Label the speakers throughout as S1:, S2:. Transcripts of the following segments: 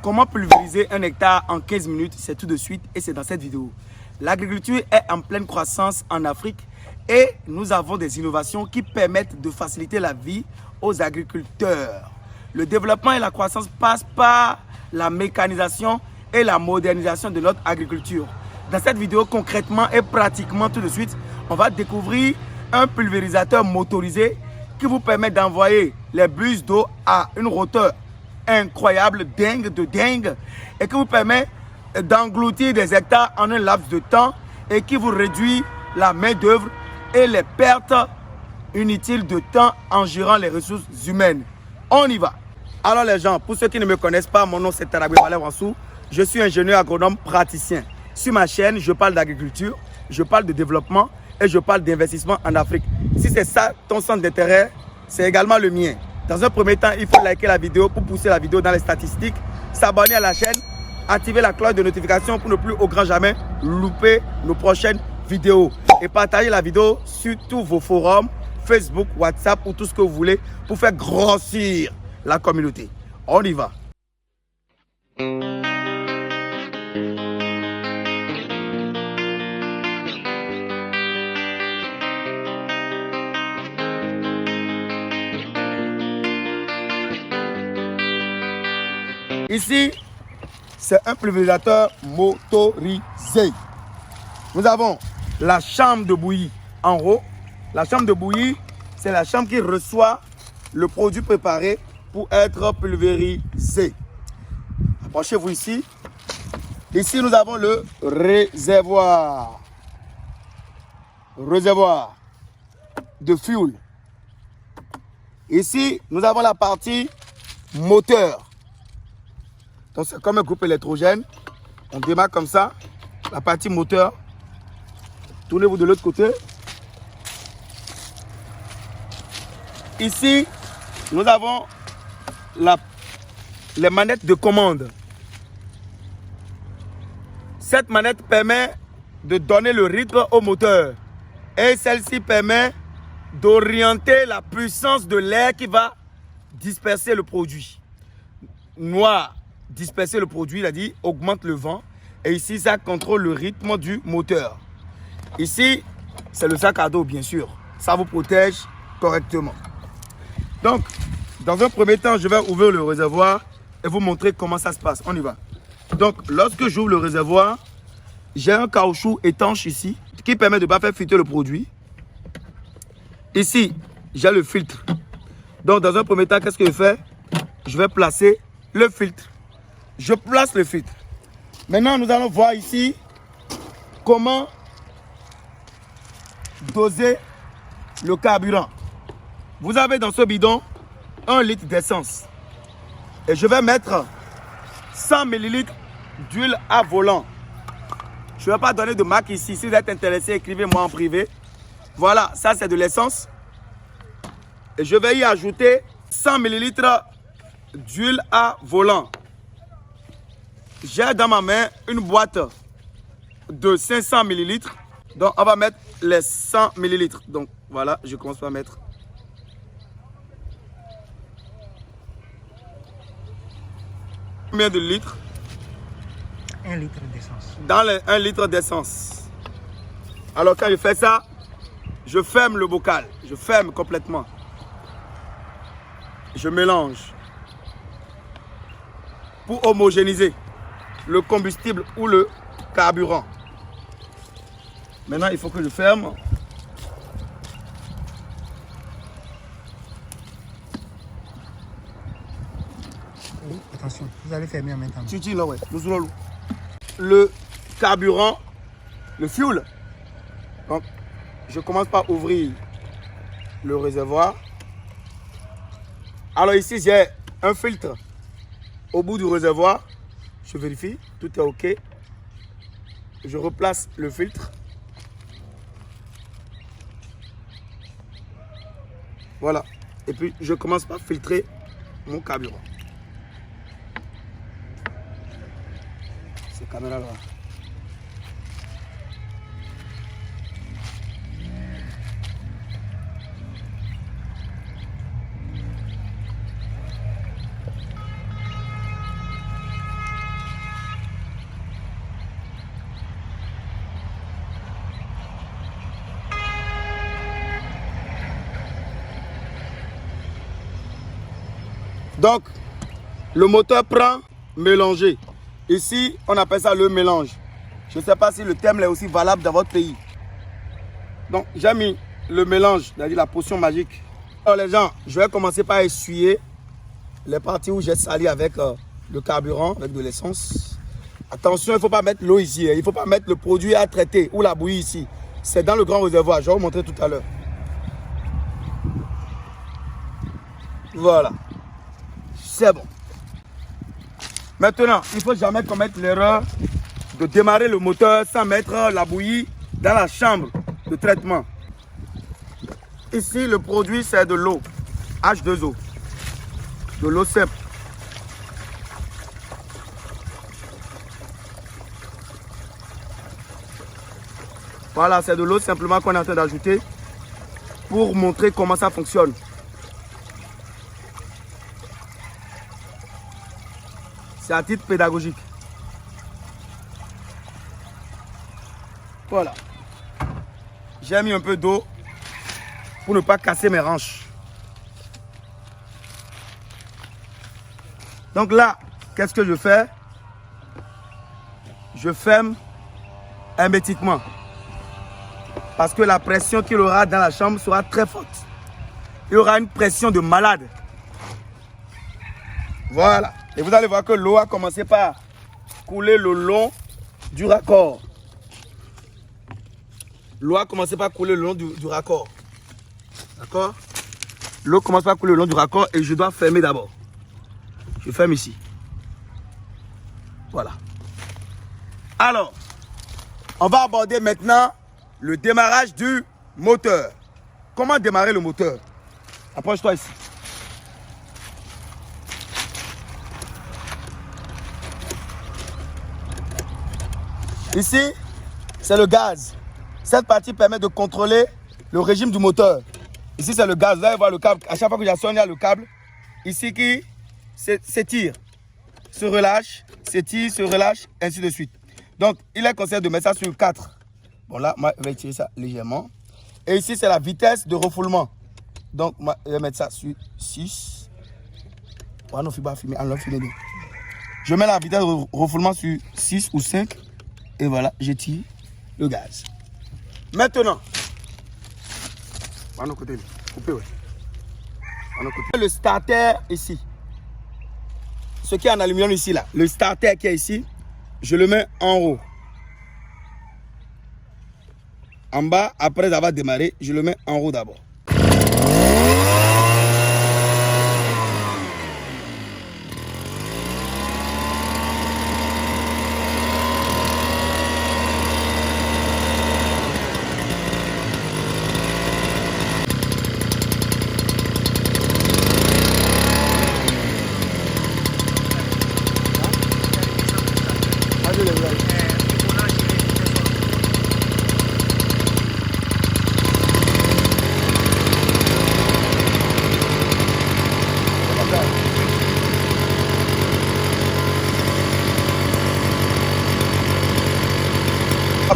S1: Comment pulvériser un hectare en 15 minutes? C'est tout de suite et c'est dans cette vidéo. L'agriculture est en pleine croissance en Afrique et nous avons des innovations qui permettent de faciliter la vie aux agriculteurs. Le développement et la croissance passent par la mécanisation et la modernisation de notre agriculture. Dans cette vidéo, concrètement et pratiquement tout de suite, on va découvrir un pulvérisateur motorisé qui vous permet d'envoyer les buses d'eau à une hauteur incroyable, dingue, et qui vous permet d'engloutir des hectares en un laps de temps et qui vous réduit la main d'œuvre et les pertes inutiles de temps en gérant les ressources humaines. On y va. Alors les gens, pour ceux qui ne me connaissent pas, mon nom c'est Tarabé Wansou. Je suis ingénieur agronome praticien. Sur ma chaîne, je parle d'agriculture, je parle de développement et je parle d'investissement en Afrique. Si c'est ça ton centre d'intérêt, c'est également le mien. Dans un premier temps, il faut liker la vidéo pour pousser la vidéo dans les statistiques, s'abonner à la chaîne, activer la cloche de notification pour ne plus au grand jamais louper nos prochaines vidéos. Et partager la vidéo sur tous vos forums, Facebook, WhatsApp ou tout ce que vous voulez pour faire grossir la communauté. On y va. Ici, c'est un pulvérisateur motorisé. Nous avons la chambre de bouillie en haut. La chambre de bouillie, c'est la chambre qui reçoit le produit préparé pour être pulvérisé. Approchez-vous ici. Ici, nous avons le réservoir. Réservoir de fuel. Ici, nous avons la partie moteur. Donc, c'est comme un groupe électrogène. On démarre comme ça. La partie moteur. Tournez-vous de l'autre côté. Ici, nous avons les manettes de commande. Cette manette permet de donner le rythme au moteur. Et celle-ci permet d'orienter la puissance de l'air qui va disperser le produit. Noir, disperser le produit, il a dit, augmente le vent. Et ici, ça contrôle le rythme du moteur. Ici, c'est le sac à dos, bien sûr. Ça vous protège correctement. Donc, dans un premier temps, je vais ouvrir le réservoir et vous montrer comment ça se passe. On y va. Donc, lorsque j'ouvre le réservoir, j'ai un caoutchouc étanche ici qui permet de ne pas faire filtrer le produit. Ici, j'ai le filtre. Donc, dans un premier temps, qu'est-ce que je fais? Je vais placer le filtre. Je place le filtre. Maintenant, nous allons voir ici comment doser le carburant. Vous avez dans ce bidon 1 litre d'essence. Et je vais mettre 100 ml d'huile à volant. Je ne vais pas donner de marque ici. Si vous êtes intéressé, écrivez-moi en privé. Voilà, ça c'est de l'essence. Et je vais y ajouter 100 ml d'huile à volant. J'ai dans ma main une boîte de 500 ml. Donc, on va mettre les 100 ml. Donc, voilà, je commence par mettre. Combien de litres?
S2: 1 litre d'essence.
S1: Dans les 1 litre d'essence. Alors, quand je fais ça, je ferme le bocal. Je ferme complètement. Je mélange. Pour homogénéiser le combustible ou le carburant. Maintenant, il faut que je ferme.
S2: Oui, attention, vous allez fermer en même temps.
S1: Le carburant, le fuel. Donc, je commence par ouvrir le réservoir. Alors ici, j'ai un filtre au bout du réservoir. Je vérifie, tout est OK. Je replace le filtre. Voilà. Et puis, je commence par filtrer mon carburant. Ces caméras-là. Donc, le moteur prend mélanger. Ici, on appelle ça le mélange. Je ne sais pas si le terme est aussi valable dans votre pays. Donc, j'ai mis le mélange, c'est-à-dire la potion magique. Alors les gens, je vais commencer par essuyer les parties où j'ai sali avec le carburant, avec de l'essence. Attention, il ne faut pas mettre l'eau ici. Il ne faut pas mettre le produit à traiter ou la bouillie ici. C'est dans le grand réservoir. Je vais vous montrer tout à l'heure. Voilà. C'est bon. Maintenant, il ne faut jamais commettre l'erreur de démarrer le moteur sans mettre la bouillie dans la chambre de traitement. Ici, le produit, c'est de l'eau. H2O. De l'eau simple. Voilà, c'est de l'eau simplement qu'on est en train d'ajouter pour montrer comment ça fonctionne. C'est à titre pédagogique. Voilà. J'ai mis un peu d'eau pour ne pas casser mes hanches. Donc là, qu'est-ce que je fais? Je ferme hermétiquement. Parce que la pression qu'il aura dans la chambre sera très forte. Il y aura une pression de malade. Voilà. Et vous allez voir que l'eau a commencé par couler le long du raccord. L'eau a commencé par couler le long du raccord. D'accord? L'eau commence par couler le long du raccord et je dois fermer d'abord. Je ferme ici. Voilà. Alors, on va aborder maintenant le démarrage du moteur. Comment démarrer le moteur? Approche-toi ici. Ici, c'est le gaz. Cette partie permet de contrôler le régime du moteur. Ici, c'est le gaz. Vous allez voir le câble. À chaque fois que j'assoigne, il y a le câble ici qui s'étire, se relâche, s'étire, se relâche, ainsi de suite. Donc, il est conseillé de mettre ça sur 4. Bon, là, moi, je vais tirer ça légèrement. Et ici, c'est la vitesse de refoulement. Donc, moi, je vais mettre ça sur 6. Je mets la vitesse de refoulement sur 6 ou 5. Et voilà, je tire le gaz. Maintenant, le starter ici. Ce qui est en aluminium ici, là. Le starter qui est ici, je le mets en haut. En bas, après avoir démarré, je le mets en haut d'abord.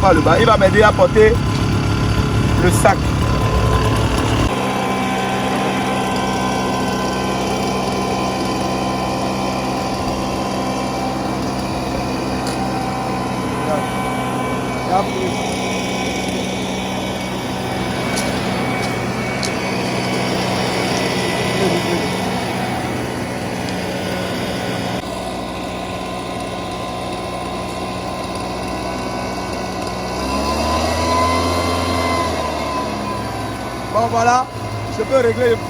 S1: Par le bas, il va m'aider à porter le sac. Bon voilà, je peux régler le plus.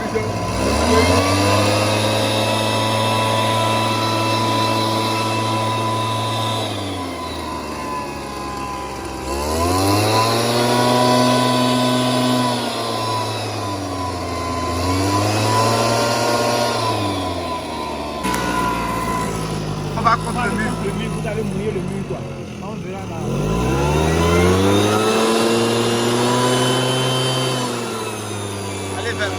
S1: On va contre le mur.
S2: Le mur, vous allez mouiller le mur quoi. On verra là.
S1: Allez vers.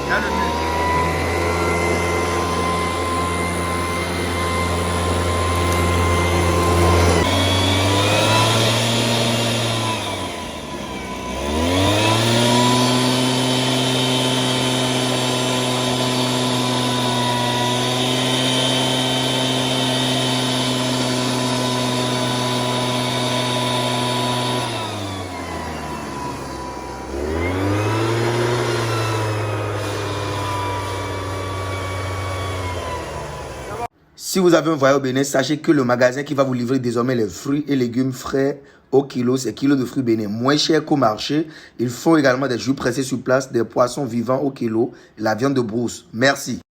S1: Il y a le mur. Si vous avez un voyage au Bénin, sachez que le magasin qui va vous livrer désormais les fruits et légumes frais au kilo, c'est kilo de fruits bénin, moins cher qu'au marché. Ils font également des jus pressés sur place, des poissons vivants au kilo, la viande de brousse. Merci.